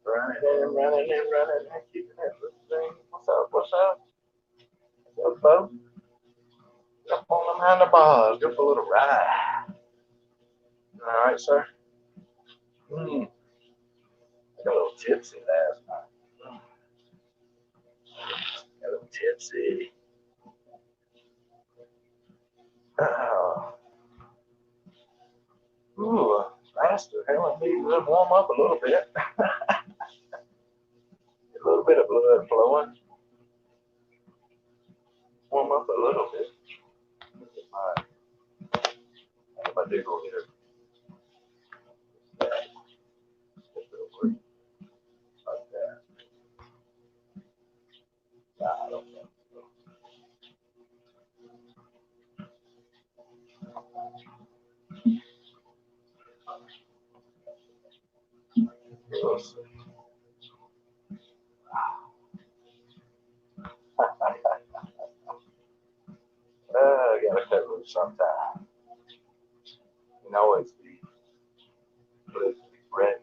Running and keeping that little thing. What's up? What's up? What's up, Bo? Jump on them handlebars. Go for a little ride. All right, sir. Mm. I got a little tipsy last night. Got a little tipsy. Oh. Ooh, faster. Hell, I need to warm up a little bit. A little bit of blood flowing. Warm up a little bit. All right. My dick will get it. Like that. Nah, I don't know. We'll see. I gotta cut loose sometime. You can always be politically correct.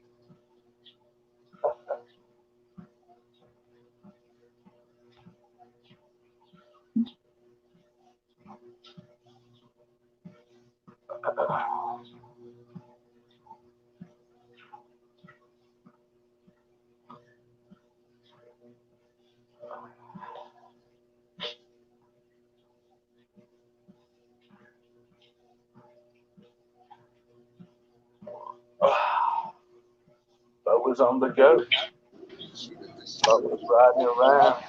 But was on the go. But was riding around.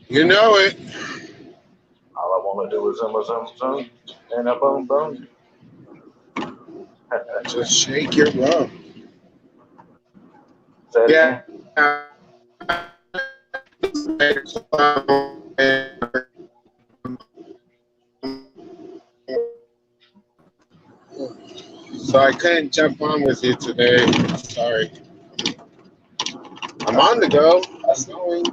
You know it. All I want to do is zoom, and a boom, boom. Just shake your bum. Say it Yeah. again. So I couldn't jump on with you today. Sorry. I'm on the go. I'm going.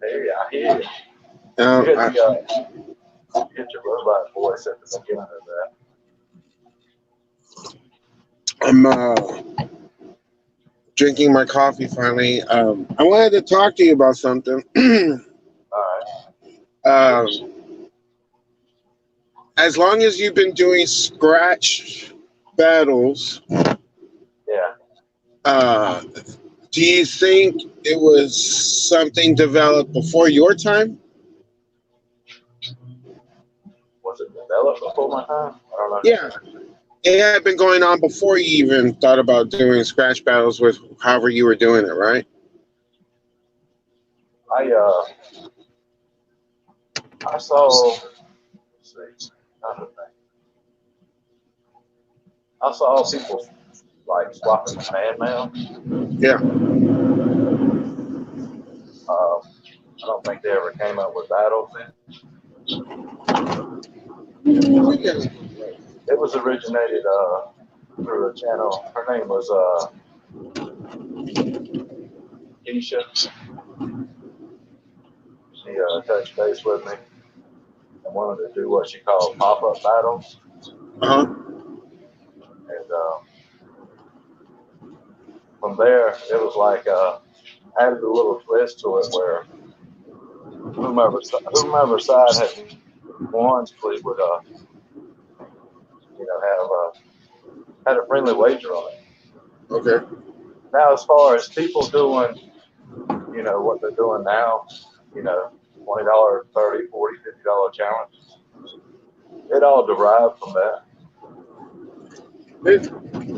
Hey, I hear you. Um, You I, hit your robot voice at the beginning of I'm drinking my coffee finally. I wanted to talk to you about something. that. All um, as long as you've been doing scratch battles, right. Yeah. uh, do you think it was something developed before your time? Was it developed before my time? I don't Yeah, understand. it had been going on before you even thought about doing scratch battles with however you were doing it, right? I uh I saw. Let's see. Not a thing. I saw people like swapping fan mail. Yeah. I don't think they ever came up with battles then. It was originated through a channel. Her name was Keisha. She touched base with me and wanted to do what she called pop up battles. Uh-huh. And from there, it was like added a little twist to it where whomever side had won typically would have had a friendly wager on it. Okay. Now, as far as people doing what they're doing now, $20, 30, 40, $50 challenge, it all derived from that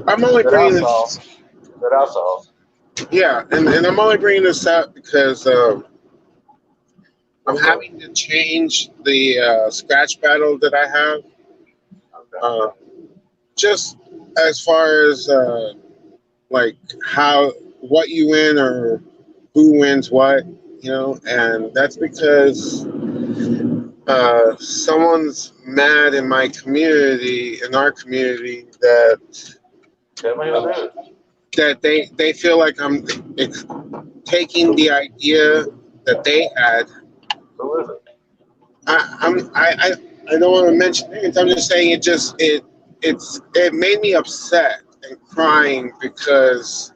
I'm only that I bringing saw. this, That I saw. yeah, and I'm only bringing this up because I'm What's up? having to change the scratch battle that I have. Okay. Just as far as like how what you win or who wins what, and that's because someone's mad in my community, in our community, Tell me who it is. that they feel like I'm taking the idea that they had. Who is it? I I don't want to mention names. I'm just saying it made me upset and crying because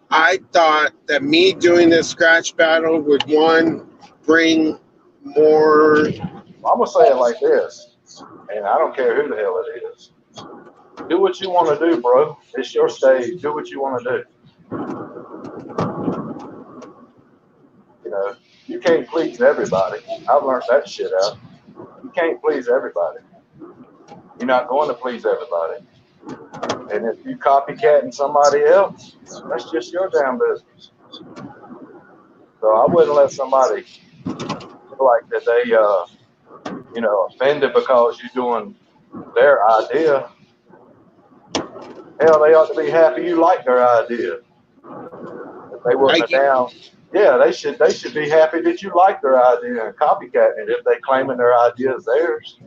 I thought that me doing this scratch battle would one bring more. I'm gonna say it like this, and I don't care who the hell it is. Do what you want to do, bro. It's your stage. Do what you want to do. You know, you can't please everybody. I've learned that shit out. You can't please everybody. You're not going to please everybody. And if you copycatting somebody else, that's just your damn business. So I wouldn't let somebody feel like that they, offended because you're doing their idea. Hell, they ought to be happy you like their idea. If they I wasn't a get, damn, yeah, they should be happy that you like their idea and copycatting it if they claiming their idea is theirs.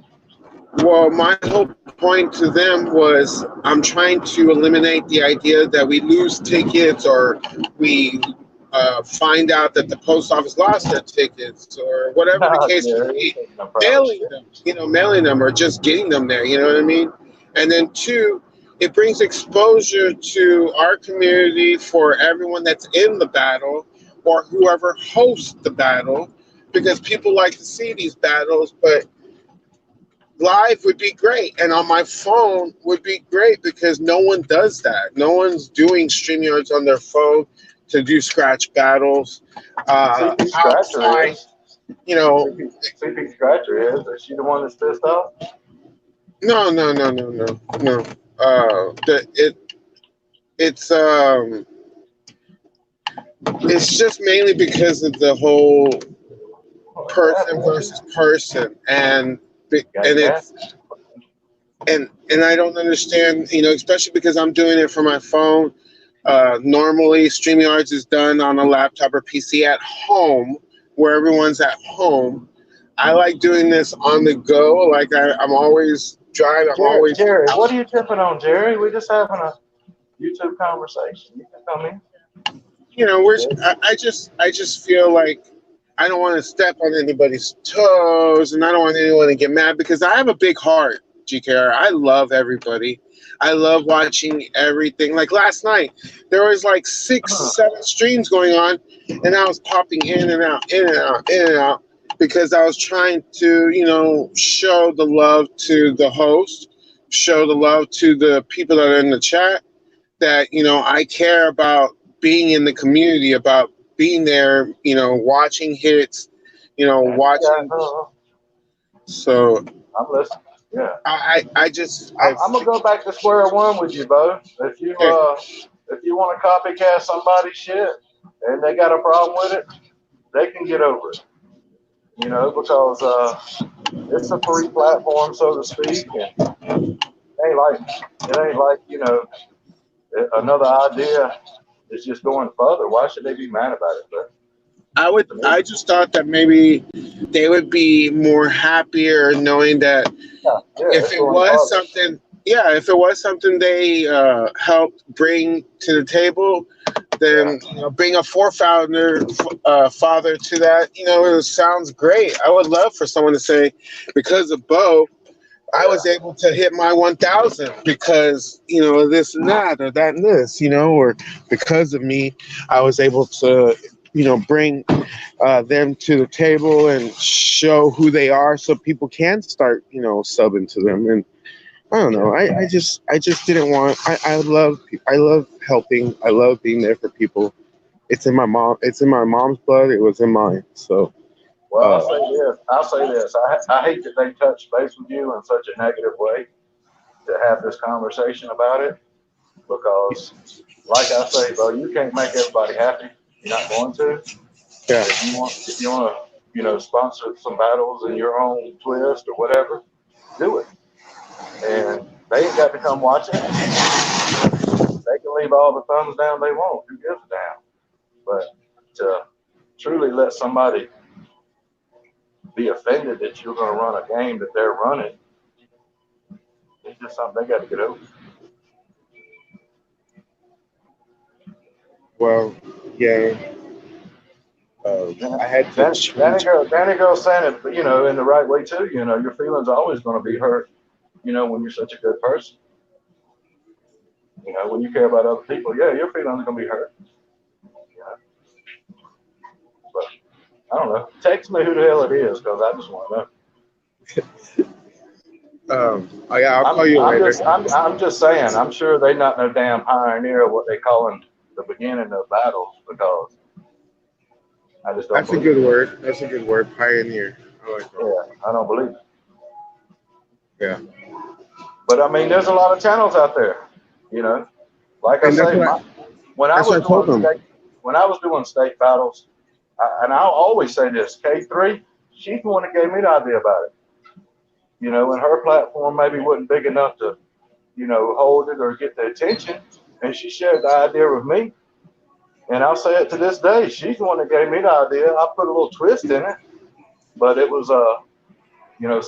well, my whole point to them was I'm trying to eliminate the idea that we lose tickets or we find out that the post office lost their tickets or whatever the Nah, case may Jerry, be. taking no private shit. Mailing them or just getting them there. You know what I mean? And then two, it brings exposure to our community for everyone that's in the battle or whoever hosts the battle, because people like to see these battles, but live would be great, and on my phone would be great because no one does that. No one's doing StreamYards on their phone to do scratch battles CP Scratcher outside. is. You know, CP Scratcher is. Is she the one that's pissed off? no. It's it's just mainly because of the whole person versus person, and Gang gang. it's and I don't understand, especially because I'm doing it from my phone. Normally, StreamYards is done on a laptop or PC at home, where everyone's at home. I like doing this on the go. Like I'm always driving. I'm always, Jerry, what are you tipping on, Jerry? We're just having a YouTube conversation. You can come in. we're. Yeah. I just feel like I don't want to step on anybody's toes, and I don't want anyone to get mad because I have a big heart, GKR. I love everybody. I love watching everything. Like last night, there was like six, Uh-huh. 7 streams going on, and I was popping in and out, in and out, in and out, because I was trying to, show the love to the host, show the love to the people that are in the chat, that I care about being in the community, about being there, watching hits, Yeah, watching. So I'm listening. Yeah. I just I'm gonna go back to square one with you, Bo. If you want to copycat somebody's shit and they got a problem with it, they can get over it. Because it's a free platform, so to speak, and it ain't like another idea is just going further. Why should they be mad about it? But to me, I just thought that maybe they would be more happier knowing that yeah, if it's it going was further. something, yeah, if it was something they helped bring to the table, Yeah. then bring a father to that. It sounds great. I would love for someone to say, because of Bo, I Yeah. was able to hit my 1,000 because this and that or that and this, or because of me, I was able to bring them to the table and show who they are, so people can start subbing to them. And I don't know. I just didn't want. I love helping. I love being there for people. It's in my mom. It's in my mom's blood. It was in mine. So Well, uh, I'll say this. I hate that they touch base with you in such a negative way to have this conversation about it because, like I say, bro, you can't make everybody happy. You're not going to. yeah. If you want to, sponsor some battles in your own twist or whatever, do it. And they ain't got to come watch it. They can leave all the thumbs down they want. Who gives a damn? But to truly let somebody be offended that you're going to run a game that they're running, it's just something they got to get over. Well, yeah. I had to change. Danny girl saying it, in the right way too. Your feelings are always going to be hurt, when you're such a good person. When you care about other people, yeah, your feelings are going to be hurt. But I don't know. Text me who the hell it is because I just want to know. Oh yeah, I'll call you later. I'm just saying. I'm sure they not no damn pioneer of what they calling the beginning of battles because I just don't That's a believe good it. word. That's a good word. Pioneer. I like that. Yeah, I don't believe it. Yeah. But I mean, there's a lot of channels out there. You know, like I And say, when I that's was what I told doing them. state battles, and I'll always say this: K3, she's the one that gave me the idea about it. And her platform maybe wasn't big enough to, hold it or get the attention, and she shared the idea with me. And I'll say it to this day: she's the one that gave me the idea. I put a little twist in it, but it was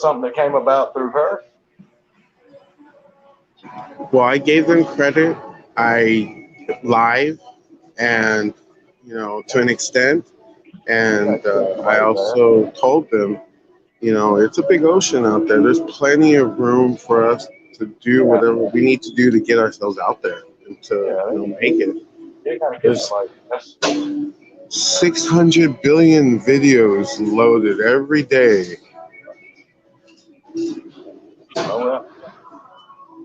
something that came about through her. Well, I gave them credit. I live and to an extent, and I also told them, it's a big ocean out there. There's plenty of room for us to do whatever we need to do to get ourselves out there and to make it. It kind of gets There's like that's 600 billion videos loaded every day. oh well.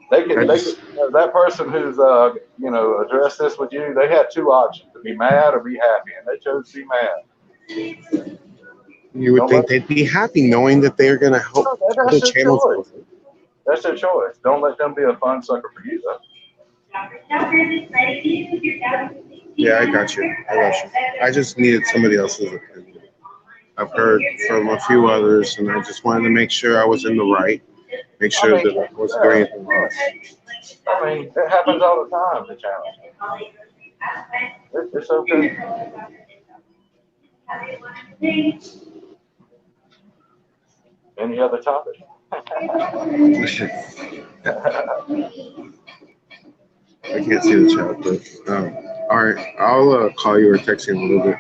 They I could just, that person who's addressed this with you. They had two options: to be mad or be happy, and they chose to be mad. you would Don't let think they'd be happy knowing that they're going to help other that's their channels choice. out. That's their choice. Don't let them be a fun sucker for you, though. Yeah, I got you. I got you. I just needed somebody else's opinion. I've heard from a few others, and I just wanted to make sure I was in the right, make I sure mean, that I wasn't doing anything wrong. it happens all the time. The challenge. It's okay. Any other topic? I can't see the chat, but all right, I'll call you or text you in a little bit.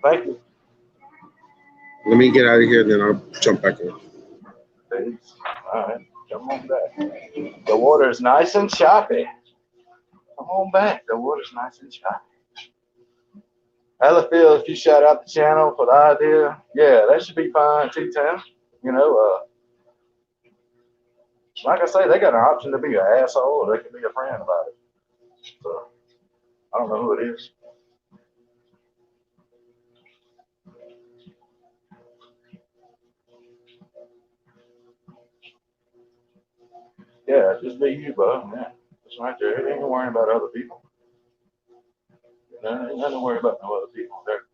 Thank you. Let me get out of here, then I'll jump back in. Peace. All right, come on back. The water's nice and choppy. Come on back. The water's nice and choppy. How it feel if you shout out the channel for the idea? Yeah, that should be fine. T10. You know, like I say, they got an option to be an asshole or they can be a friend about it. So I don't know who it is. Yeah, just be you, bud. Yeah, just right there. It ain't worrying about other people. Ain't nothing to worry about no other people. Their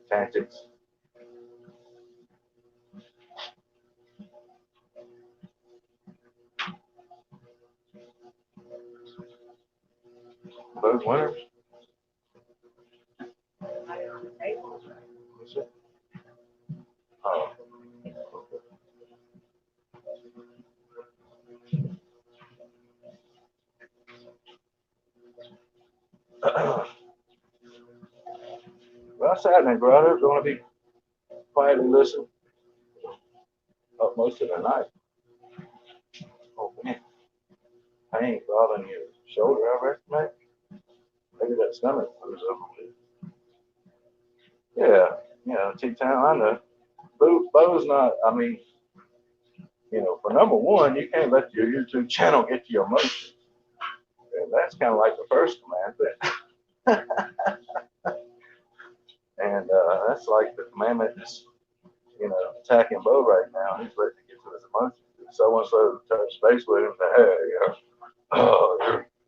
tactics. Both winners. That's it. Oh. Well, Saturday, brother, going to be quietly listening up most of the night. Oh, man. Pain bothering your shoulder, I reckon, mate. Maybe that stomach moves over with. Yeah, T-Town, I know. Bo's not, I mean, for number one, you can't let your YouTube channel get to your emotions. And that's kind of like the first commandment. And that's like the commandment that's, attacking Bo right now. He's ready to get to his emotions. If so-and-so touch space with him, say, hey,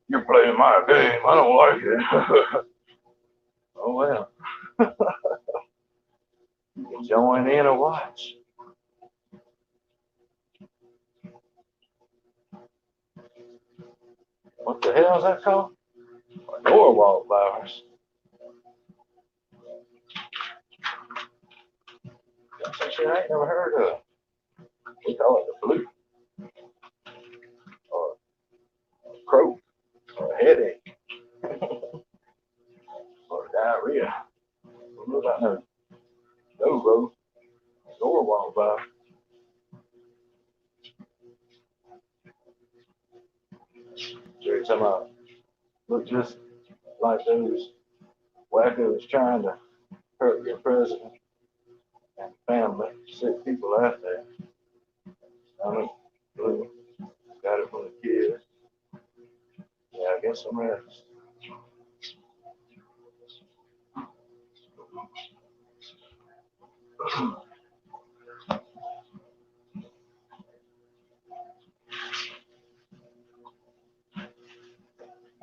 you're playing my game. I don't like it. Oh, well. You can join in or watch. What the hell is that called? A Norwalk virus. That's some shit I ain't never heard of. We call it the flu, or croak, or headache, or diarrhea. Jerry talking about look just like those wackos trying to hurt your president and family. Sick people out there. I mean, blue, got it from the kids. Yeah, I guess I'm ready.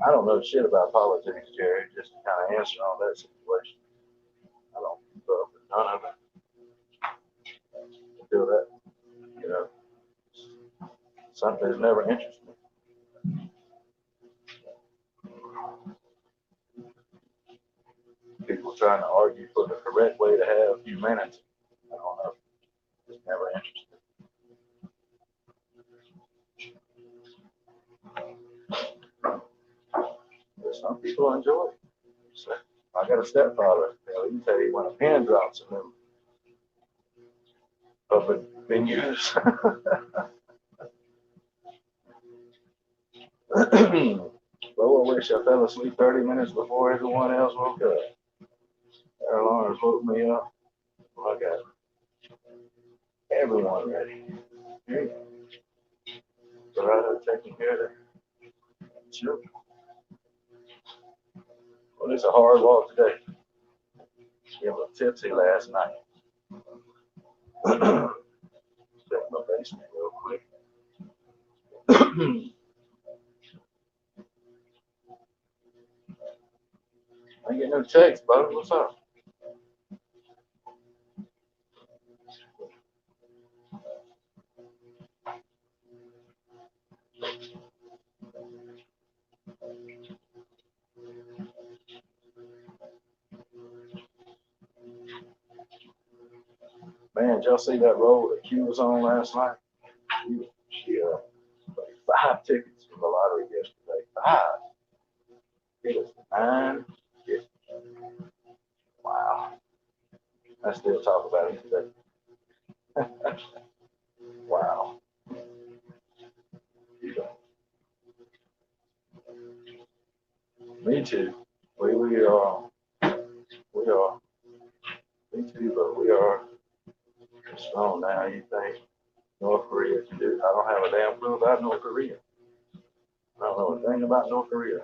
I don't know shit about politics, Jerry, just to kind of answer on that situation. I don't keep up with none of it until that, you know, something that's never interested me. People trying to argue for the correct way to have humanity. I don't know. It's never interested. But some people enjoy it. So, I got a stepfather. You know, he can tell you when a pin drops in them public venues. Well, I wish I fell asleep 30 minutes before everyone else woke up. Their alarms woke me up. I got everyone ready. Here you go. So right up taking care of the children. Well, it's a hard walk today. We were a little tipsy last night. Check my basement real quick. I ain't get no text, bud. What's up? Man, did y'all see that roll that Q was on last night? She played 5 tickets from the lottery yesterday. 5. It was 9. Wow. I still talk about it today. Wow. Me too. We are. We are. Me too, but we are strong now. You think North Korea can do it? I don't have a damn clue about North Korea. I don't know a thing about North Korea.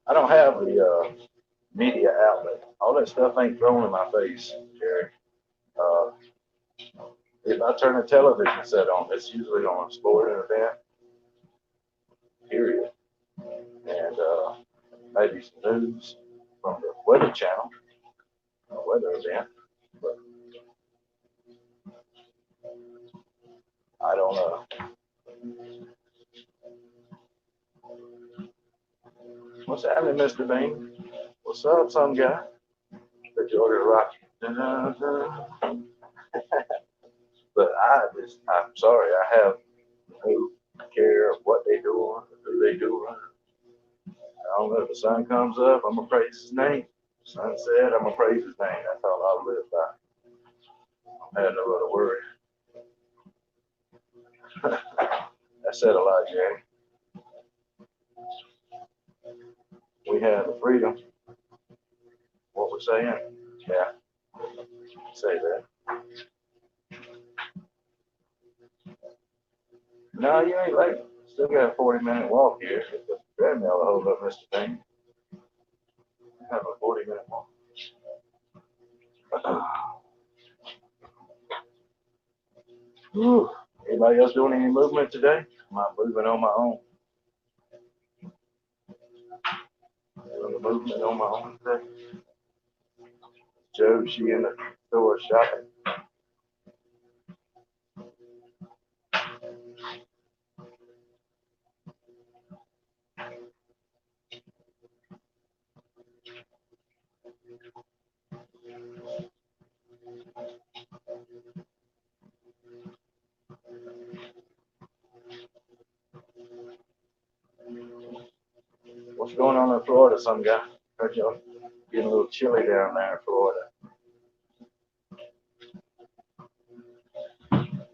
I don't have the media outlet. All that stuff ain't thrown in my face, Jerry. Uh, if I turn the television set on, it's usually on a sporting event, period. And maybe some news from the Weather Channel, weather event. But I don't know. What's happening, Mr. Bean? What's up, some guy? The Georgia Rocky. But I'm sorry, I have no care of what they doing, who they doing. I don't know if the sun comes up, I'm gonna praise his name. Sunset, I'm gonna praise his name. That's all I live by. I had no other word. That said a lot, Jerry. We have the freedom. What we're saying? Yeah. Say that. No, you ain't late. Still got a 40-minute walk here. The treadmill will hold up, Mr. Thing. Have a 40-minute walk. Anybody else doing any movement today? Am I moving on my own? Doing the movement on my own today? Joe, she in the store shopping. What's going on in Florida, some guy? Heard y'all Getting a little chilly down there in Florida.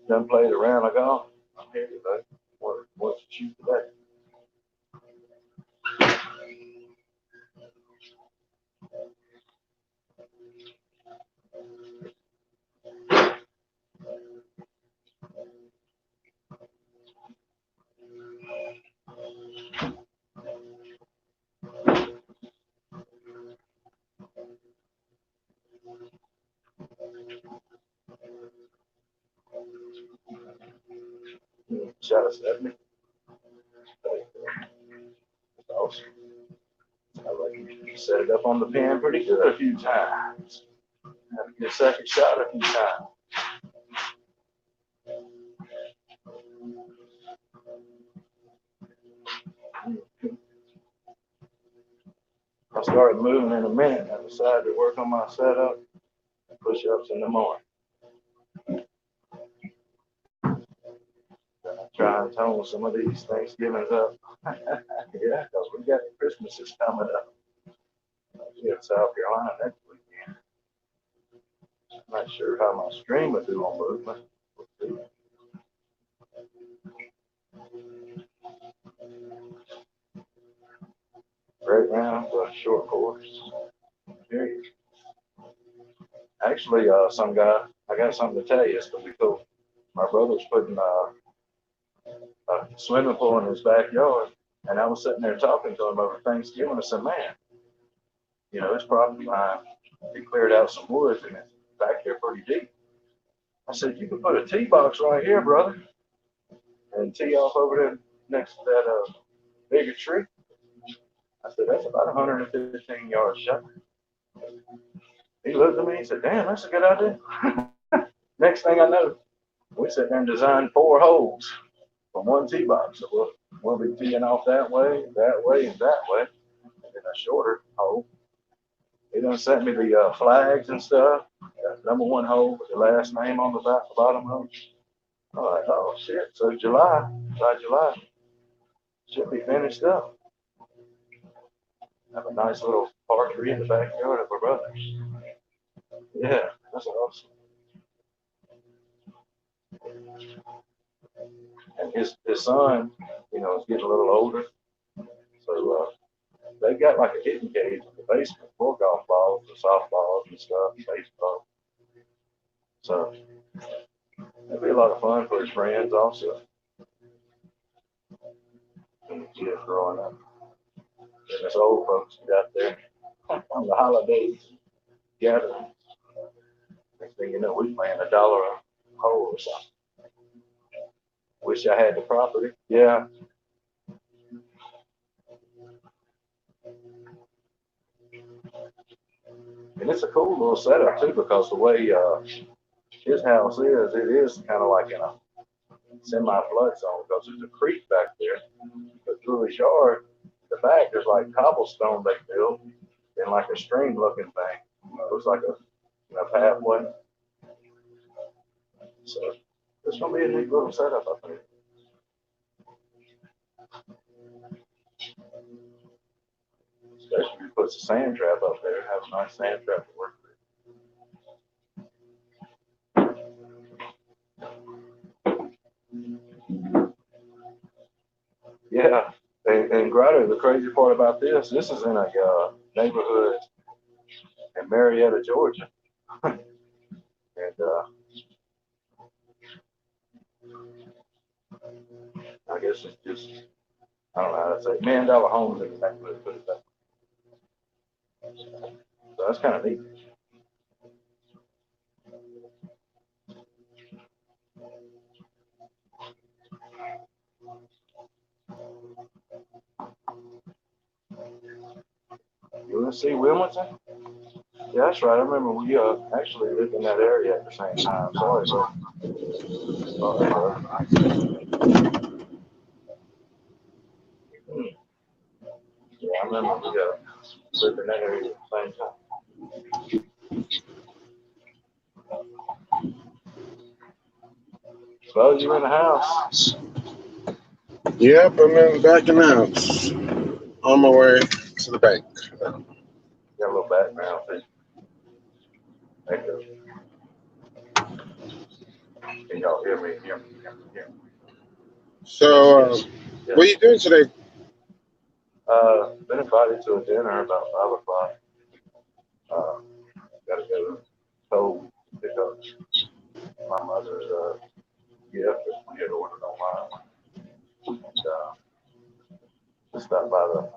Done played around like golf. I'm here today. What's the shoot today? Shot a 70. That's awesome. I like you set it up on the pin pretty good a few times. Have to get a second shot a few times. I started moving in a minute. I decided to work on my setup and push-ups in the morning. Try and tone some of these Thanksgivings up. Yeah, because we got Christmases coming up. Yeah, South Carolina next weekend. I'm not sure how my stream will do on movement. We'll see. Great round for a short course. Period. Actually, some guy, I got something to tell you. It's gonna be cool. My brother's putting a swimming pool in his backyard, and I was sitting there talking to him over Thanksgiving. I said, "Man, you know, his property line, he cleared out some woods, and it's back there pretty deep." I said, "You could put a tee box right here, brother, and tee off over there next to that bigger tree." I said, "That's about 115 yards shot." He looked at me and said, "Damn, that's a good idea." Next thing I know, we sat there and designed 4 holes from one tee box. So we'll be teeing off that way, and that way, and then a shorter hole. He done sent me the flags and stuff. Got number 1 hole with the last name on the bottom of it. I'm like, oh shit. So July should be finished up. Have a nice little park in the backyard of our brothers. Yeah, that's awesome. And his son, you know, is getting a little older. So they got like a hitting cage in the basement for golf balls and softballs and stuff, baseball. So it'd be a lot of fun for his friends also. And the kids growing up. And us old folks get out there on the holidays gathering. Next thing you know, we playing $1 a hole or something. Wish I had the property. Yeah. And it's a cool little setup too, because the way his house is, it is kind of like in a semi-flood zone, because there's a creek back there. But through his yard, the back, there's like cobblestone they built and like a stream looking thing. It looks like a pathway. So it's gonna be a neat little setup, I think. Especially if you put a sand trap up there, have a nice sand trap to work with. Yeah, and Grotto, the crazy part about this is in a neighborhood in Marietta, Georgia. And I guess it's just, I don't know how to say, $1 million homes in the neighborhood, put it that way. So that's kind of neat. You want to see Wilmington? Yeah, that's right. I remember we actually lived in that area at the same time. Sorry, sir. Yeah, I remember we lived in that area at the same time. So you in the house? Yep, I'm back in the house. On my way to the bank. Got a little background thing. Echo. Can y'all hear me? Hear me? So, Yeah. what are you doing today? Been invited to a dinner about 5 o'clock. Gotta go to Toll pick up my mother's gift that we had ordered online. And just stop by the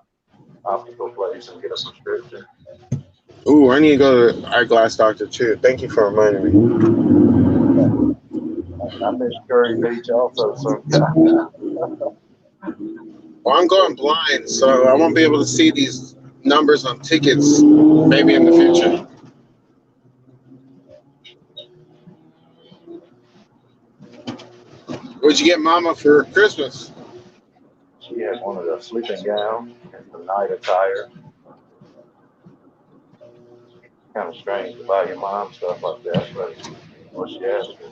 optical place and get a prescription. Ooh, I need to go to Eyeglass Doctor too. Thank you for reminding me. I miss Curry Beach also sometimes. Well, I'm going blind, so I won't be able to see these numbers on tickets maybe in the future. What'd you get Mama for Christmas? She had one of the sleeping gowns and the night attire. Kind of strange to buy your mom stuff like that, but what she asked for.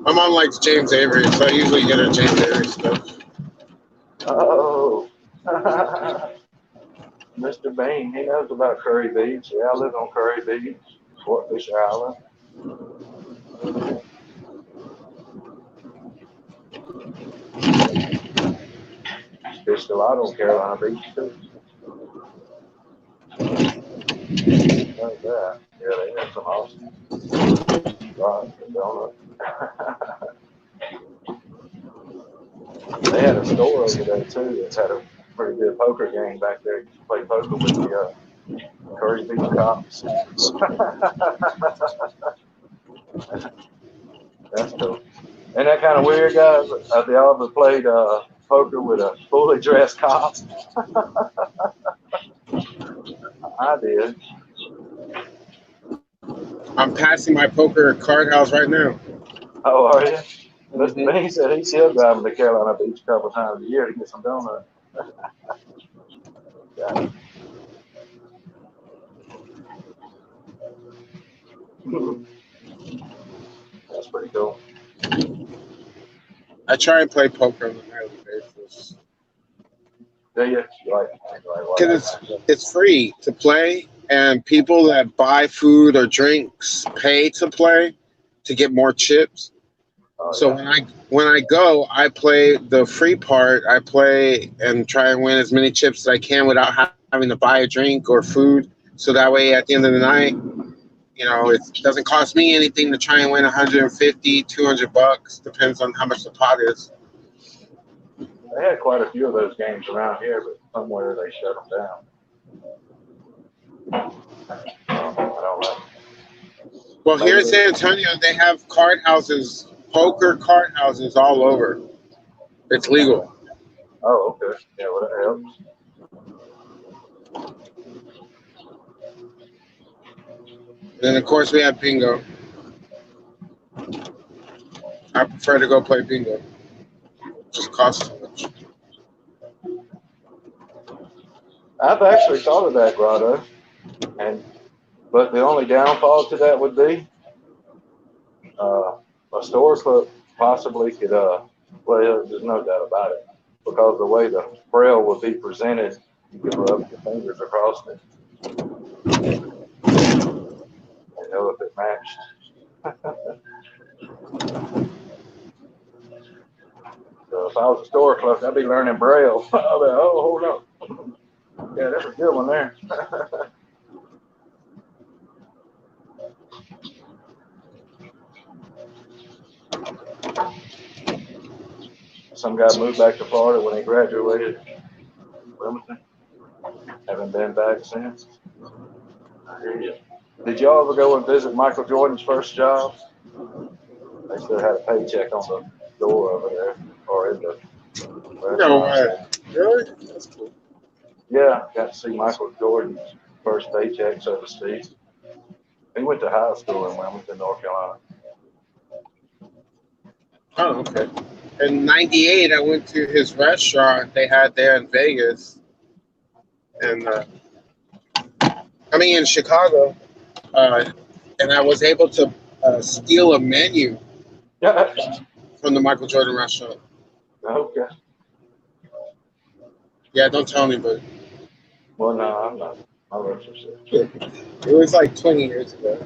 My mom likes James Avery, so I usually get her James Avery stuff. Oh, Mr. Bean, he knows about Curry Beach. Yeah, I live on Curry Beach, Fort Fisher Island. Fished a lot on Carolina Beach too. Like that. Yeah, they had some awesome rock and donut. They had a store over there too that had a pretty good poker game back there. You could play poker with the Curry Beach cops. That's cool. Ain't that kind of weird, guys? Have y'all ever played poker with a fully dressed cop? I did. I'm passing my poker card house right now. Oh, are you? Mr. Bean said he's still driving to Carolina Beach a couple times a year to get some donuts. Yeah. That's pretty cool. I try and play poker on a nightly basis. Do you? Like Because it's free to play, and people that buy food or drinks pay to play to get more chips. oh, So yeah. when I go, I play the free part. I play and try and win as many chips as I can without having to buy a drink or food. So that way, at the end of the night, you know, it doesn't cost me anything to try and win 150, $200. Depends on how much the pot is. They had quite a few of those games around here, but somewhere they shut them down. I don't know. Well, here in San Antonio, they have card houses, poker card houses all over. It's legal. Oh, okay. Yeah, well, that helps. And then, of course, we have bingo. I prefer to go play bingo. It just costs too much. I've actually thought of that, Grotto, but the only downfall to that would be a store clerk possibly could, well, there's no doubt about it, because the way the braille would be presented, you could rub your fingers across it and know if it matched. So if I was a store clerk, I'd be learning braille. I'd be, oh, hold up. Yeah, that's a good one there. Some guy moved back to Florida when he graduated Wilmington. Haven't been back since. I hear you. Did y'all ever go and visit Michael Jordan's first job? They still had a paycheck on the door over there, or in the restaurant. No way. Really? That's cool. Yeah, got to see Michael Jordan's first paycheck, so to speak. He went to high school in Wilmington, North Carolina. Oh, okay. In '98, I went to his restaurant they had there in Vegas, and in Chicago, and I was able to steal a menu Yeah. from the Michael Jordan restaurant. Okay. Yeah, don't tell anybody. Well, no, I'm not My lips are sick. It was like 20 years ago.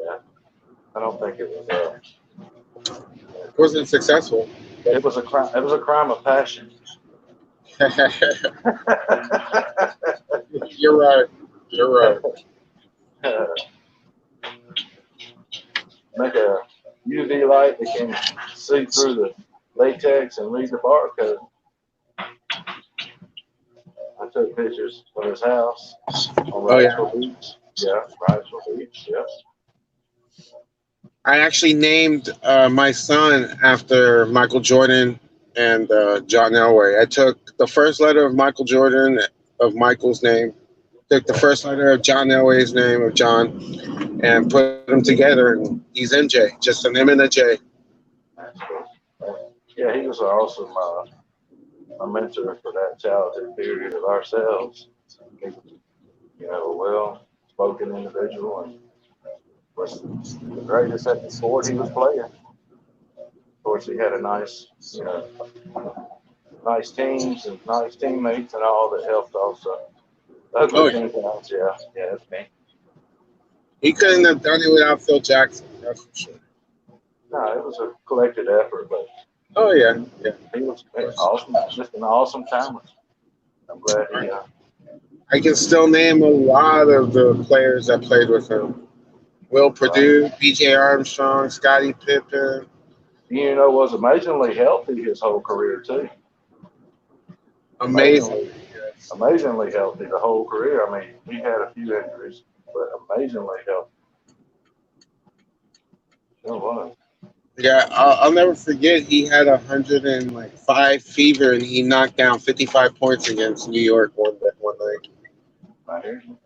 Yeah. I don't think it was. It wasn't successful. It was a crime. It was a crime of passion. You're right. You're right. Make a UV light that can see through the latex and read the barcode. I took pictures of his house on Wrightsville Beach. Yeah, Wrightsville Beach. Yeah. I actually named my son after Michael Jordan and John Elway. I took the first letter of Michael Jordan, of Michael's name, took the first letter of John Elway's name, of John, and put them together. And he's MJ, just an M and a J. That's cool. Yeah, he was awesome. A mentor for that childhood period of ourselves. He was, a well-spoken individual and was the greatest at the sport he was playing. Of course, he had a nice teams and nice teammates and all that helped also. Yeah, that's me. He couldn't have done it without Phil Jackson, that's for sure. No, it was a collective effort, but he was awesome, just an awesome talent. I'm glad he. I can still name a lot of the players that played with him. Will Perdue, B.J. Armstrong, Scottie Pippen. Was amazingly healthy his whole career too. Amazingly healthy the whole career. I mean, he had a few injuries, but amazingly healthy. Sure was. Yeah, I'll never forget. He had 105 fever, and he knocked down 55 points against New York one night. I hear you.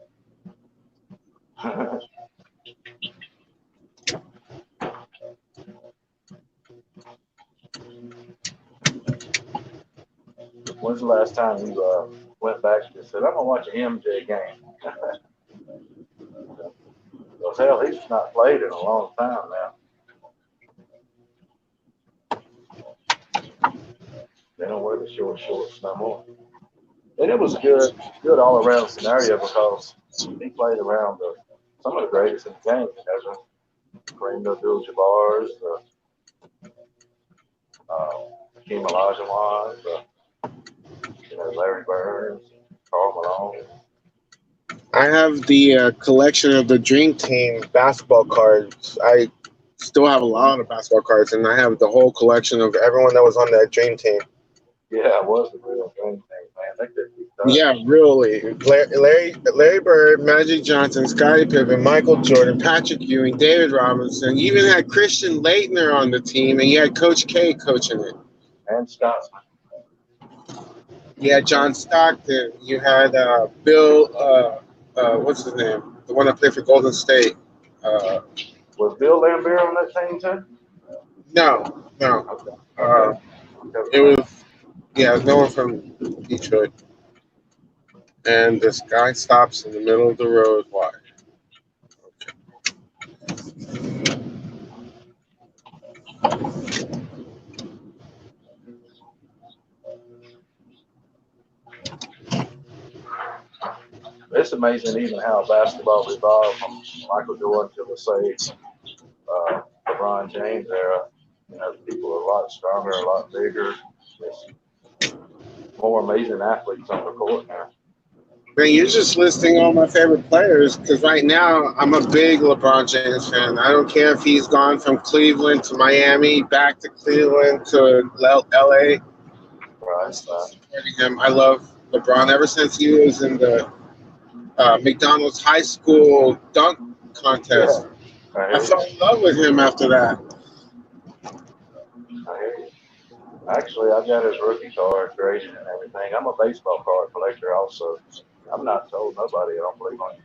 When's the last time you went back and said, "I'm gonna watch an MJ game"? Well, hell, he's not played in a long time now. They don't wear the shorts no more. And it was a good all-around scenario because he played around some of the greatest in the game. Kareem Abdul-Jabbar, Hakeem Olajuwon, Larry Bird, Karl Malone. I have the collection of the Dream Team basketball cards. I still have a lot of basketball cards, and I have the whole collection of everyone that was on that Dream Team. Yeah, it was the real Dream Team, man. They could be done. Yeah, really. Larry Bird, Magic Johnson, Scottie Pippen, Michael Jordan, Patrick Ewing, David Robinson. You even had Christian Laettner on the team, and you had Coach K coaching it. And Stockton. You had John Stockton. You had Bill, what's his name? The one that played for Golden State. Was Bill Laimbeer on that team too? No. Okay. It was, no one from Detroit. And this guy stops in the middle of the road. Why? It's amazing even how basketball evolved from Michael Jordan to, let's say, LeBron James era. People are a lot stronger, a lot bigger. There's more amazing athletes on the court now. Man, you're just listing all my favorite players because right now I'm a big LeBron James fan. I don't care if he's gone from Cleveland to Miami, back to Cleveland to L.A. Right. Supporting him. I love LeBron ever since he was in the McDonald's high school dunk contest. Yeah, I fell in love with him after that. I hear you. Actually, I've got his rookie card graded and everything. I'm a baseball card collector also. I'm not told nobody. I don't believe on you.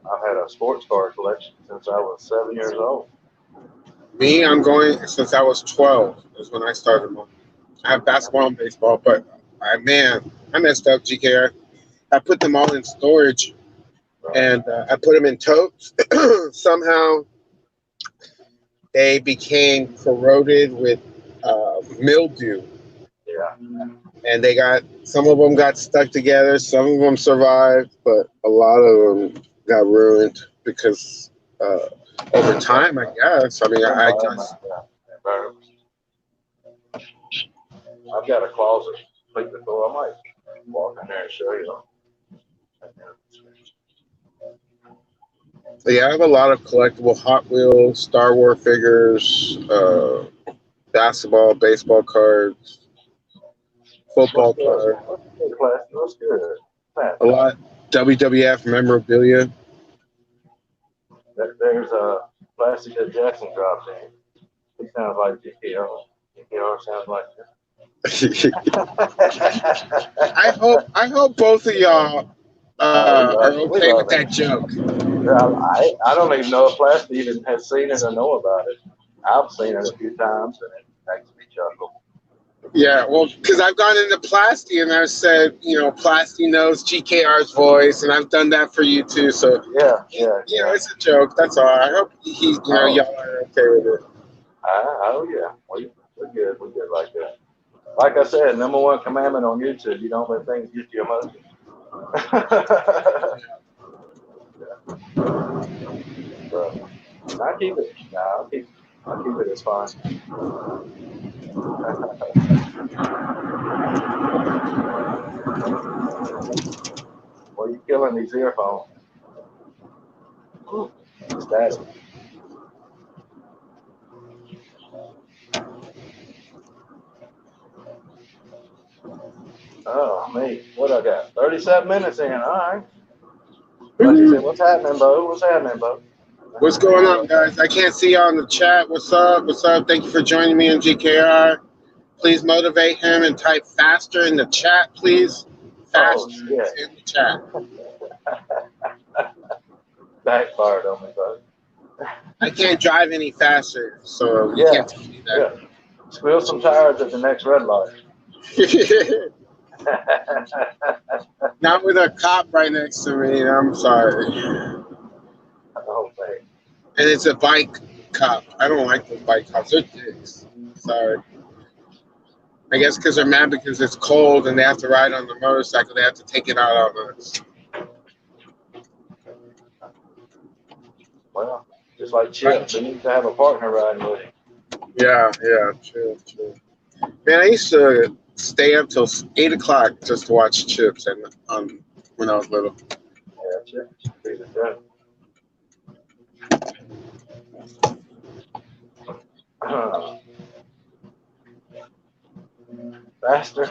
I've had a sports card collection since I was 7 years old. Me, I'm going since I was 12 is when I started. I have basketball and baseball, but I messed up, GK. I put them all in storage, and I put them in totes. Somehow, they became corroded with mildew. Yeah. and they got some of them got stuck together, some of them survived, but a lot of them got ruined because over time, I guess. I mean, I just I've got a closet completely full. I might walk in there and show you. yeah, I have a lot of collectible Hot Wheels, Star Wars figures, basketball, baseball cards, football cards, What's good? a lot WWF memorabilia. There's a plastic that Jackson dropped in. He sounds like GKR. GKR sounds like I hope both of y'all are we okay love with it. that joke. I don't even know if Plastic even has seen it or know about it. I've seen it a few times and it makes me chuckle. Yeah, well, because I've gone into Plasty and I've said, Plasty knows GKR's voice, and I've done that for you too. So, Yeah. it's a joke. That's all. I hope y'all are okay with it. Oh yeah, we're good. We're good like that. Like I said, number one commandment on YouTube: you don't let things get to your emotions. So, I keep it. Nah, I'll keep it as fun. Well, you killing these earphones. Static. Oh, me. What I got? 37 minutes in. All right. Like you said, what's happening, Bo? What's happening, Bo? What's going on, guys? I can't see y'all in the chat. What's up? What's up? Thank you for joining me in GKR. Please motivate him and type faster in the chat, please. Faster in the chat. Backfired on me, Bo. I can't drive any faster, so you can't tell me that. Yeah. Squeal some tires at the next red light. Not with a cop right next to me. I'm sorry. Oh, man. And it's a bike cop. I don't like those bike cops. They're dicks. Sorry. I guess because they're mad because it's cold and they have to ride on the motorcycle. They have to take it out on us. Well, just like Chip, they need to have a partner riding with him. Yeah, true. Man, I used to stay up till 8 o'clock just to watch Chips when I was little. Yeah, Chip should be the judge. Faster.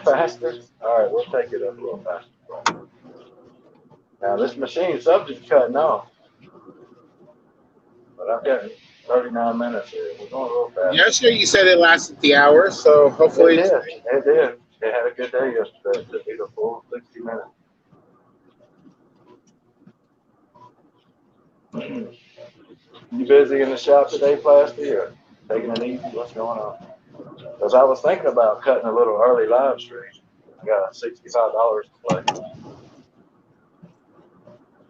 All right, we'll take it up a little faster. Now, this machine subject's cutting off. But I've got 39 minutes here. We're going a little fast. Yesterday you said it lasted the hour, so hopefully it did. They had a good day yesterday to be the full 60 minutes. You busy in the shop today, Plasty, or taking it easy? What's going on? Because I was thinking about cutting a little early live stream. I got $65 to play.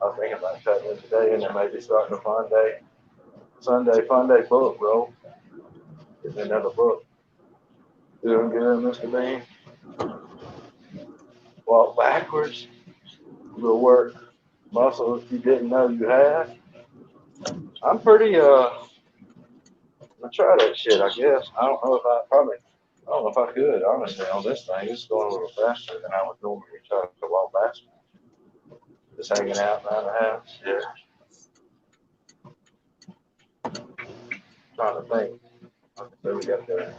I was thinking about cutting it today and then maybe starting a fun day. Sunday fun day book, bro. Get another book. Doing good, Mr. Bean. Walk backwards. You'll work muscles you didn't know you had. I'm pretty I try that shit, I guess. I don't know if I could, honestly, on this thing. It's going a little faster than I would normally try to walk faster. Just hanging out around the house. Yeah. Trying to think. So we got the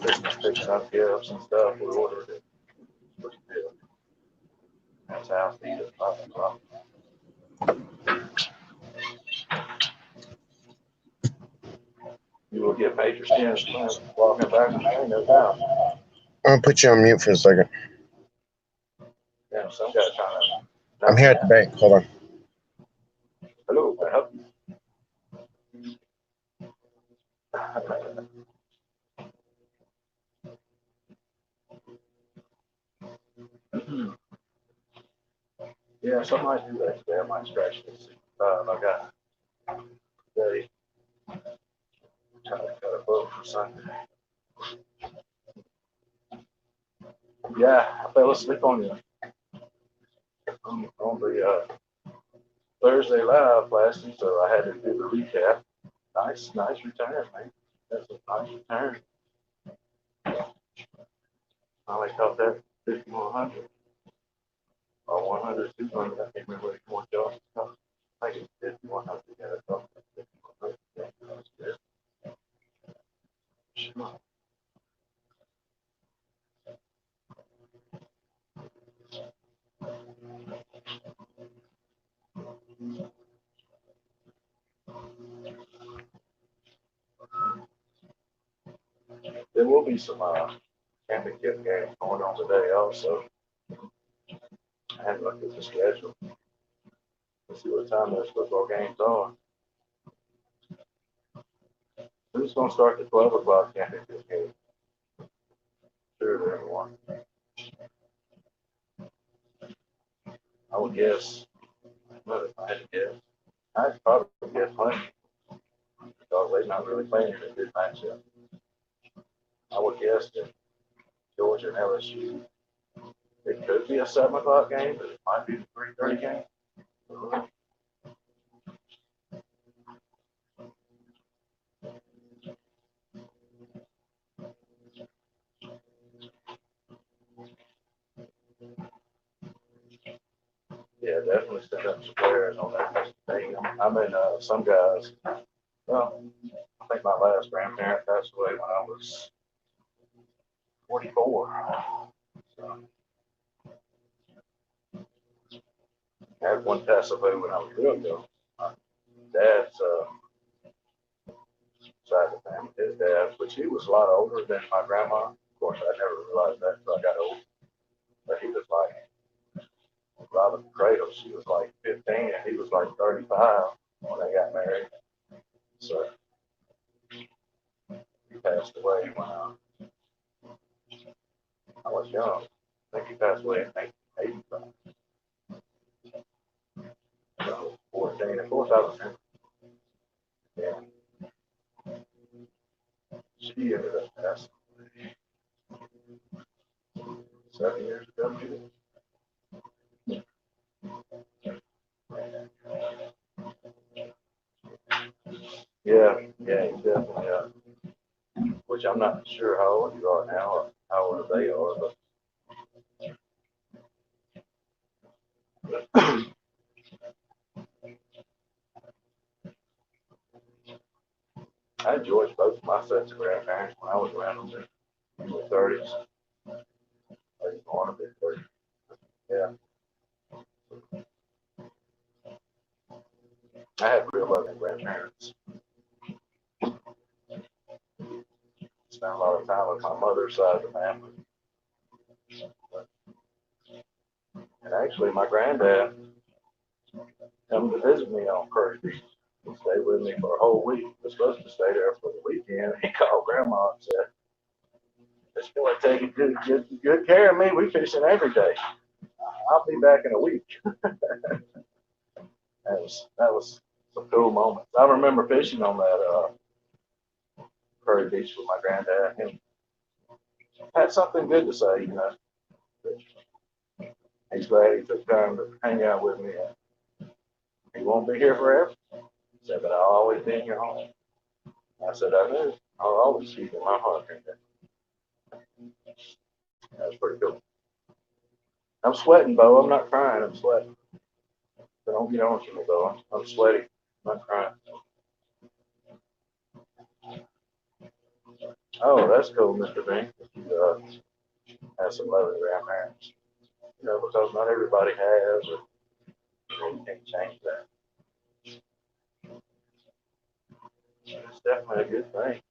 Christmas picking up gifts and stuff. We ordered it. Pretty good. That's how I feed it. You will get major skins walking back from there, no doubt. I'm gonna put you on mute for a second. Yeah, some guy trying to. I'm here at the bank. Hold on. Hello, can I help you? Yeah, so I might do that today. I might scratch this. I got today. Trying to cut a boat for Sunday. Yeah, I fell asleep on you on the Thursday live last week, so I had to do the recap. Nice return, man. That's a nice return. I caught that 5100 or 100, 200. I can't remember which one y'all caught. I think it's 5100. Yeah, that's all. 5100. Yeah, that's good. Sure. There will be some championship games going on today also. I haven't looked at the schedule. Let's see what time those football games are. Who's going to start the 12 o'clock championship game? Sure, everyone. I would guess. But if I had to guess, I'd probably guess Clemson because they're not really playing in a good matchup. I would guess that Georgia and LSU. It could be a 7 o'clock game, but it might be the 3:30 game. Yeah, definitely send up some players on that thing. I mean, some guys. Well, I think my last grandparent passed away when I was 44. So I had one pass away when I was real young. My dad's side of the family, his dad, which he was a lot older than my grandma. Of course, I never realized that until I got old. But he was like Robin Cradle. She was like 15, and he was like 35 when they got married. So he passed away when I was young. I think he passed away in 1985. So 14. Of course, I was in. Yeah, she ended up passing 7 years ago. Yeah, yeah, he definitely. Which I'm not sure how old you are now or how old they are, but I enjoyed both of my sets of grandparents when I was around them in the 30s. I was born a bit 30. Yeah, I had real loving grandparents. Spent a lot of time with my mother's side of the family. And actually, my granddad come to visit me on Prairie Beach. He stayed with me for a whole week. He was supposed to stay there for the weekend. He called grandma and said, "It's going to take good care of me. We fishing every day. I'll be back in a week." That was some cool moments. I remember fishing on that Prairie Beach with my granddad. He had something good to say, you know. He's glad he took time to hang out with me. He won't be here forever. He said, but I'll always be in your home. I said, I knew. I'll always keep in my heart. That was pretty cool. I'm sweating, Bo. I'm not crying. I'm sweating. So don't get on to me, Bo. I'm sweaty. I'm not crying. Oh, that's cool, Mr. Bing. You have some lovely grandparents. You know, because not everybody has, or you can't change that. It's definitely a good thing.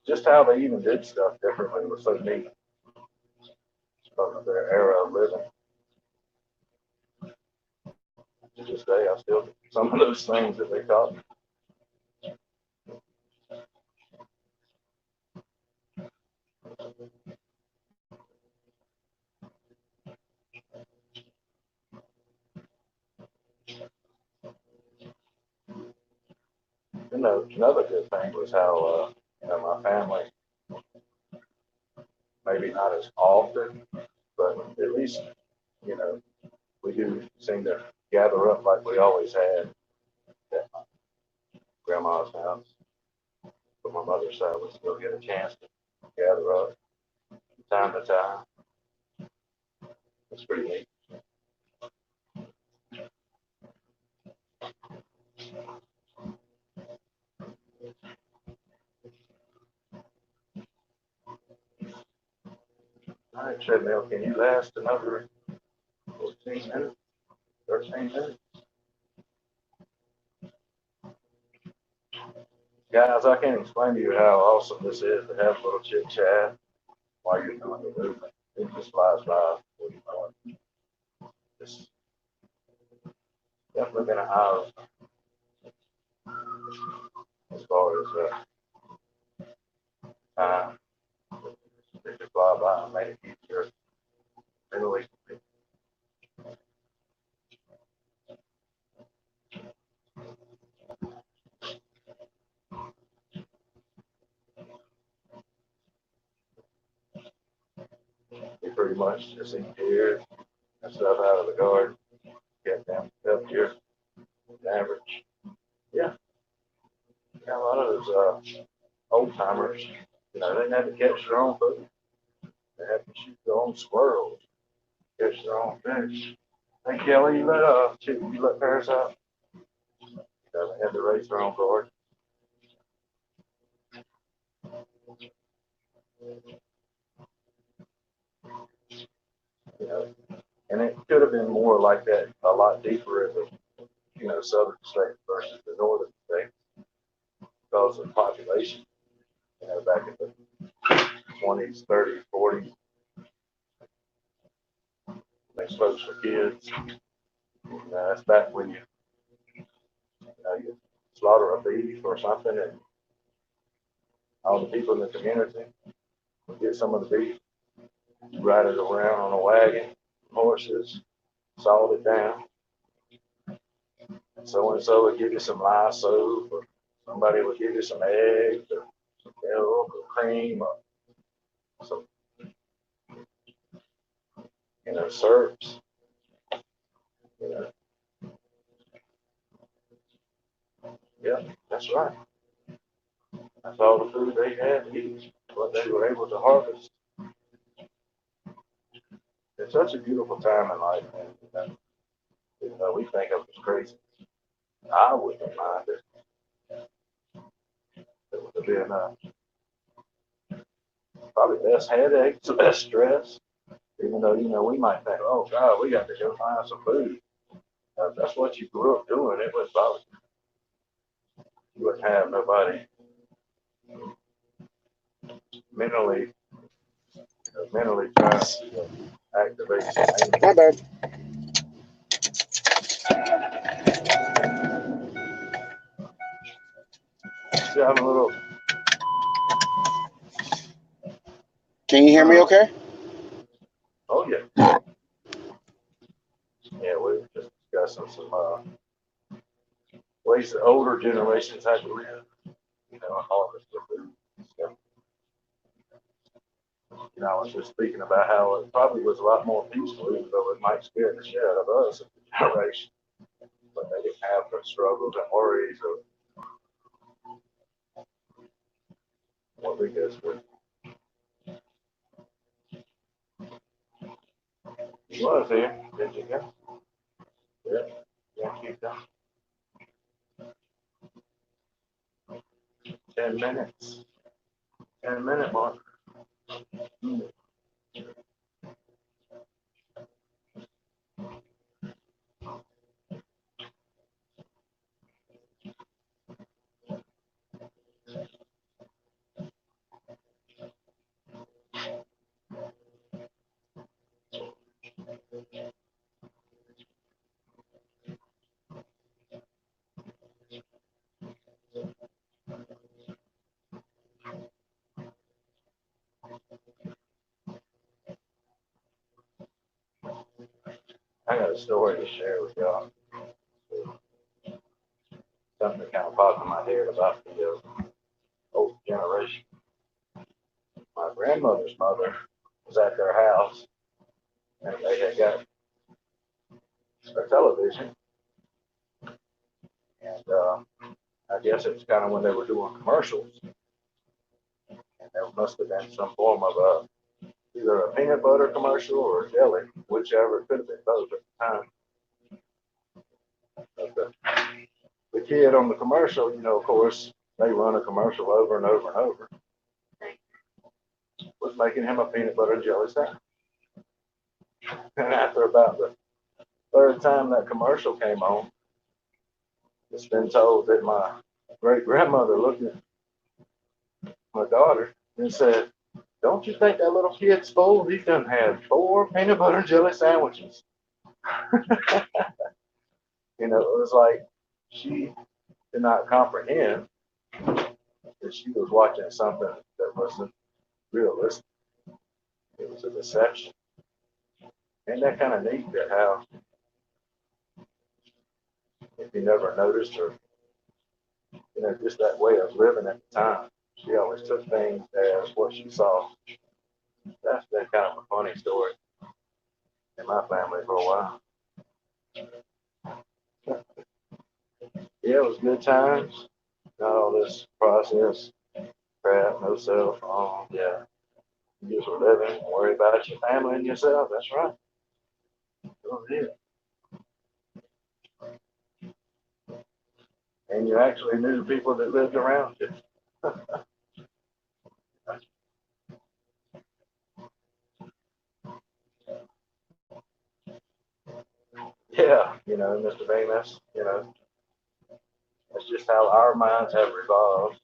Just how they even did stuff differently was so neat from their era of living. To this day, I still some of those things that they taught me. You know, another good thing was how you know my family maybe not as often, but at least, you know, we do seem to gather up like we always had at my grandma's house. But my mother's side, we still get a chance to gather up from time to time. It's pretty neat. All right, treadmill, can you last another 14 minutes, 13 minutes? Guys, I can't explain to you how awesome this is to have a little chit chat while you're doing the movement. It just flies by before you know it. It's definitely been an hour as far as time. It just fly by and made it easier. Really, you pretty much just eat here and stuff out of the garden. Get them up here, average. Yeah, yeah, a lot of those old timers, you know, they didn't have to catch their own food. They had to shoot their own squirrels, catch their own fish. Hey Kelly, you let Paris out? You know, they had to raise their own garden. You know, and it could have been more like that, a lot deeper in the, you know, southern states versus the northern states because of population. You know, back in the 20s, 30s, 40s, these folks were kids. That's back when you slaughter a beef or something, and all the people in the community would get some of the beef, ride it around on a wagon, horses, salt it down. And so would give you some lye soup, or somebody would give you some eggs, or some milk, or cream, or some, you know, syrups. You know, yeah, that's right. That's all the food they had to eat, what they were able to harvest. It's such a beautiful time in life, man. You know, even though we think of it as crazy, I wouldn't mind it. It would have been probably less headaches, less stress. Even though, you know, we might think, oh God, we got to go find some food. That's what you grew up doing. It was probably you wouldn't have nobody mentally, mentally trying to activate some My bad. have a little. Can you hear me okay? Oh yeah, yeah. We were just discussing some ways that older generations had to live. You know, all of us with food. So, you know, I was just speaking about how it probably was a lot more peaceful, even though it might scare the shit out of us as a generation. But they didn't have the struggles and worries of what we go through. You was here, did you go? Yeah, yeah, keep going. 10 minutes. 10 minute mark. I got a story to share with y'all. Something that kind of popped in my head about the old generation. My grandmother's mother was at their house, and they had got a television, and I guess it was kind of when they were doing commercials, and there must have been some form of either a peanut butter commercial or a jelly, whichever. It could have been both at the time. But the kid on the commercial, of course, they run a commercial over and over and over, was making him a peanut butter and jelly sandwich. And after about the third time that commercial came on, it's been told that my great grandmother looked at my daughter and said, "Don't you think that little kid's full? He's done had 4 peanut butter and jelly sandwiches." It was like she did not comprehend that she was watching something that wasn't realistic. It was a deception. And that kind of neat that how, if you never noticed her, just that way of living at the time, she always took things as what she saw. That's been kind of a funny story in my family for a while. Yeah, it was good times. Not all this process crap, no cell phone. Yeah, you just were living, worry about your family and yourself. That's right. And you actually knew the people that lived around you. Yeah, Mr. Bean, that's just how our minds have revolved.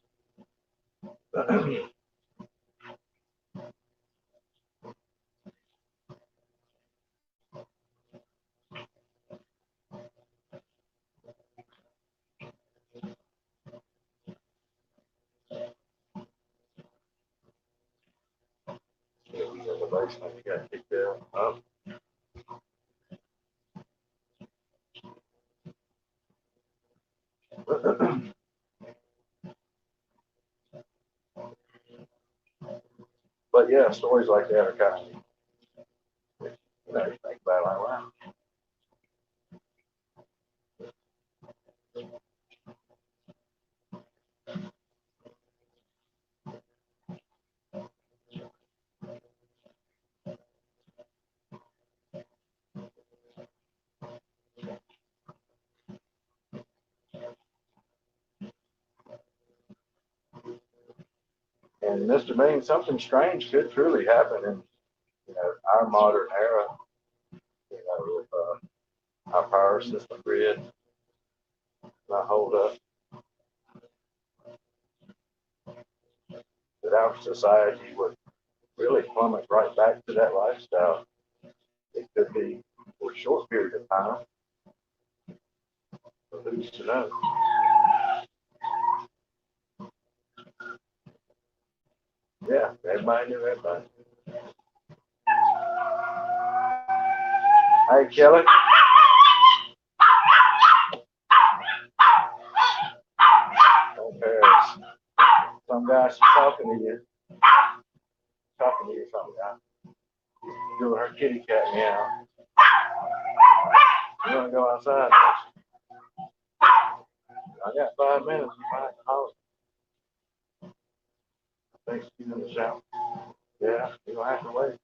The basement, you got kicked out. But yeah, stories like that are kind of, you think about it like, wow. And Mr. Bean, something strange could truly happen in, our modern era, with our power system grid not hold up. That our society would really plummet right back to that lifestyle. It could be for a short period of time, but who's to know? Yeah, everybody knew everybody. Hey, Kelly. Oh, Paris. Some guy's talking to you. Some guy. Doing her kitty cat meow. You want to go outside? I got 5 minutes. You might holler. I think she's in the shower. Yeah, you don't have to wait.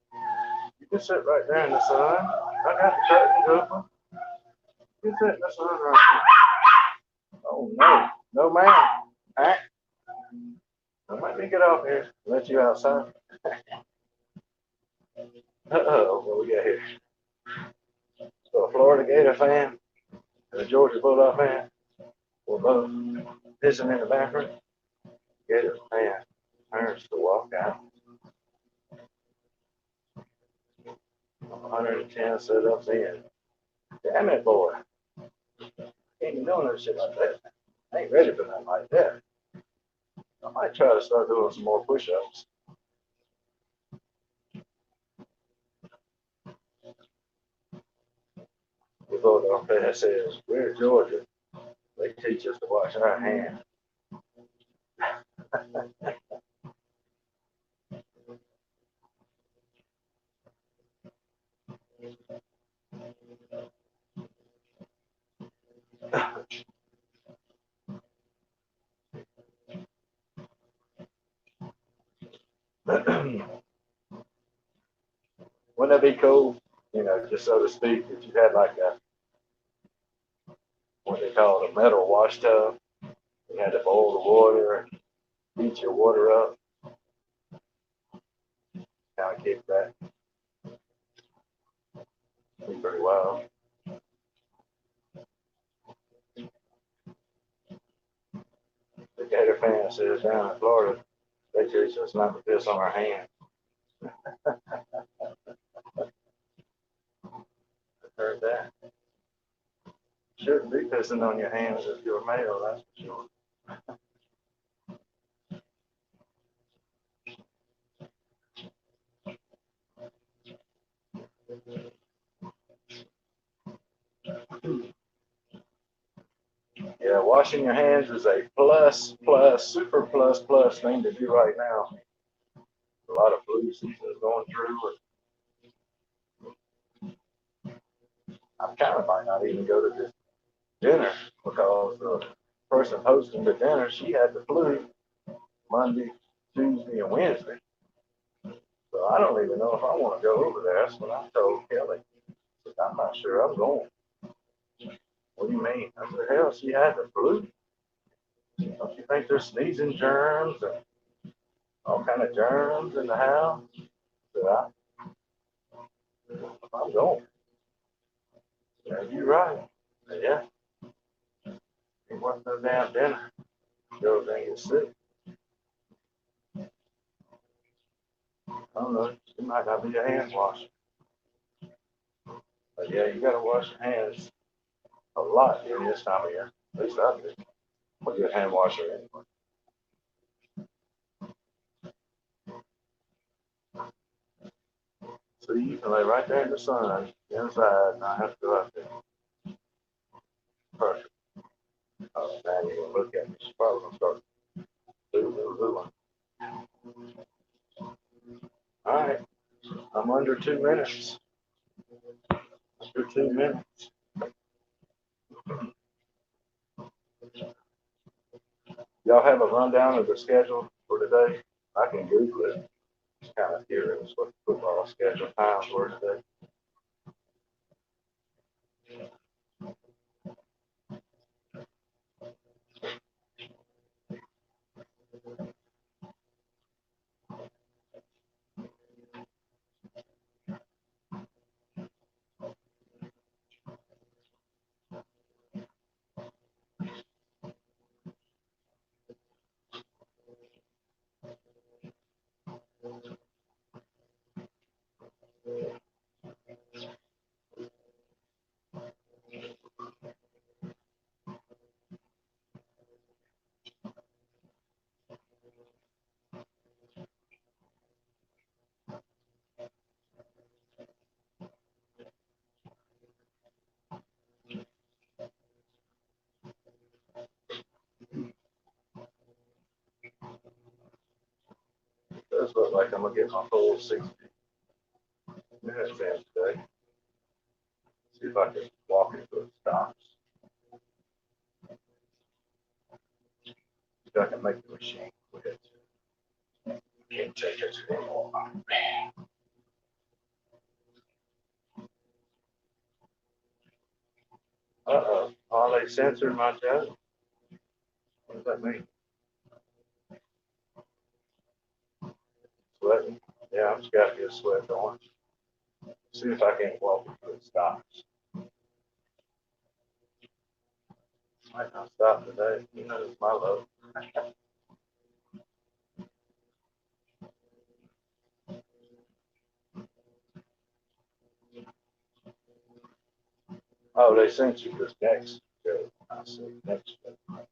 You can sit right there in the sun. I got the curtains open. You can sit in the sun right there. Oh, no. No, ma'am. All right. Don't let me get off here. Let you outside. Uh-oh, what we got here? So a Florida Gator fan and a Georgia Bulldog fan were both pissing in the bathroom. Gator fan turns to walk out. 110 sit-ups in. Damn it, boy. Ain't been doing no shit like that. I ain't ready for nothing like that. I might try to start doing some more push-ups. The Bulldog fan says, "We're Georgia. They teach us to wash our hands." Wouldn't that be cool? You know, just so to speak, if you had like a, what they call it, a metal wash tub, you had to boil the water and heat your water up, kind of keep that. Be pretty wild. The Gator fan says down in Florida, they teach us not to piss on our hands. I heard that. Shouldn't be pissing on your hands if you're a male, that's for sure. Yeah, washing your hands is a super plus thing to do right now. A lot of flu season is going through. I kind of might not even go to this dinner because the person hosting the dinner, she had the flu Monday, Tuesday, and Wednesday. So I don't even know if I want to go over there. That's what I told Kelly. I'm not sure I'm going. What do you mean? I said, hell, she had the flu. Don't you think there's sneezing germs and all kind of germs in the house? I said, I'm going. Yeah, you're right. Said, yeah, it wasn't no damn dinner. Girl thing is sick. I don't know. It might not be a hand wash. But yeah, you got to wash your hands a lot during this time of year. At least I do. Well, you're a hand washer anyway. So you can lay right there in the sun, inside, and not have to go out there. Perfect. Oh, man, you're going to look at me. She's probably going to start boo. All right. I'm under 2 minutes. Under 2 minutes. Y'all have a rundown of the schedule for today? I can Google it. Just kind of curious what the football schedule times were today. It does look like I'm going to get my full 60 minutes in today. See if I can walk into the stops. See if I can make the machine quit. Can't take it anymore. Uh-oh. Oh, they censored my joke. What does that mean? Sweating? Yeah, I'm just got to get a sweat on. See if I can't walk into the stops. Might not stop today. You know, it's my low. Oh, they censored this next joke. I see. Next joke.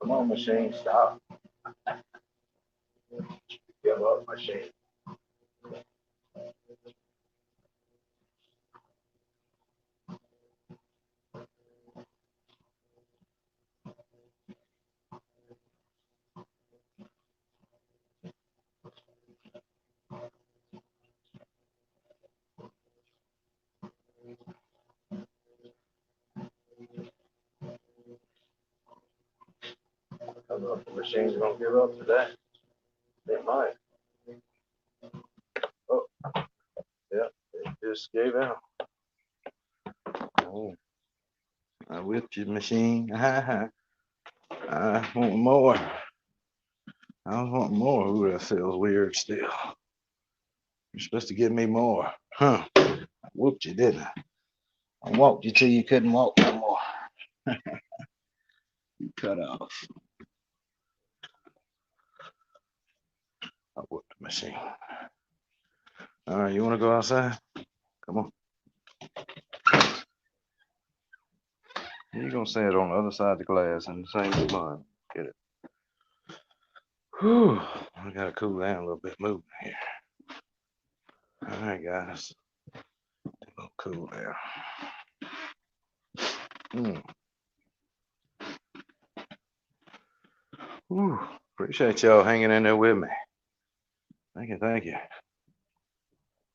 Come on, machine, stop. Give up, machine. I don't know if the machine's gonna give up today. It might. Oh, yeah, it just gave out. Oh, I whipped your machine. I want more. I want more. Ooh, that feels weird still. You're supposed to give me more. Huh. I whooped you, didn't I? I walked you till you couldn't walk no more. You cut off. I whooped the machine. All right, you want to go outside? Come on. You're going to stand on the other side of the glass and the same as mine. Get it. Whew. I got to cool down a little bit moving here. All right, guys. A little cool down. Whew. Appreciate y'all hanging in there with me. Thank you, thank you.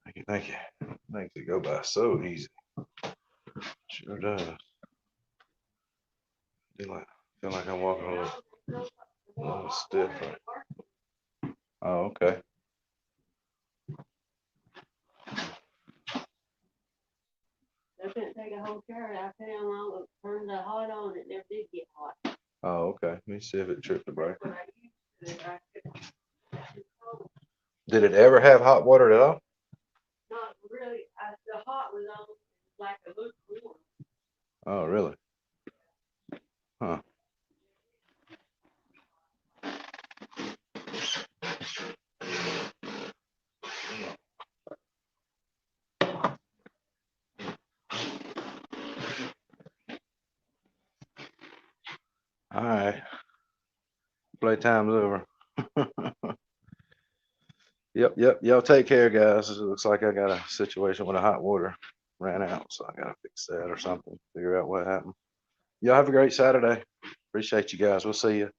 Thank you, thank you. Makes it go by so easy. Sure does. Feel like I'm walking a little stiff. Oh, okay. I couldn't take a whole carrot. I put it on, turned the hot on, it never did get hot. Oh, okay. Let me see if it tripped the breaker. Did it ever have hot water at all? Not really. The hot was on like a lukewarm. Oh, really? Huh. All right. Playtime's over. Yep. Y'all take care, guys. It looks like I got a situation with the hot water ran out, so I gotta fix that or something, figure out what happened. Y'all have a great Saturday. Appreciate you guys. We'll see you.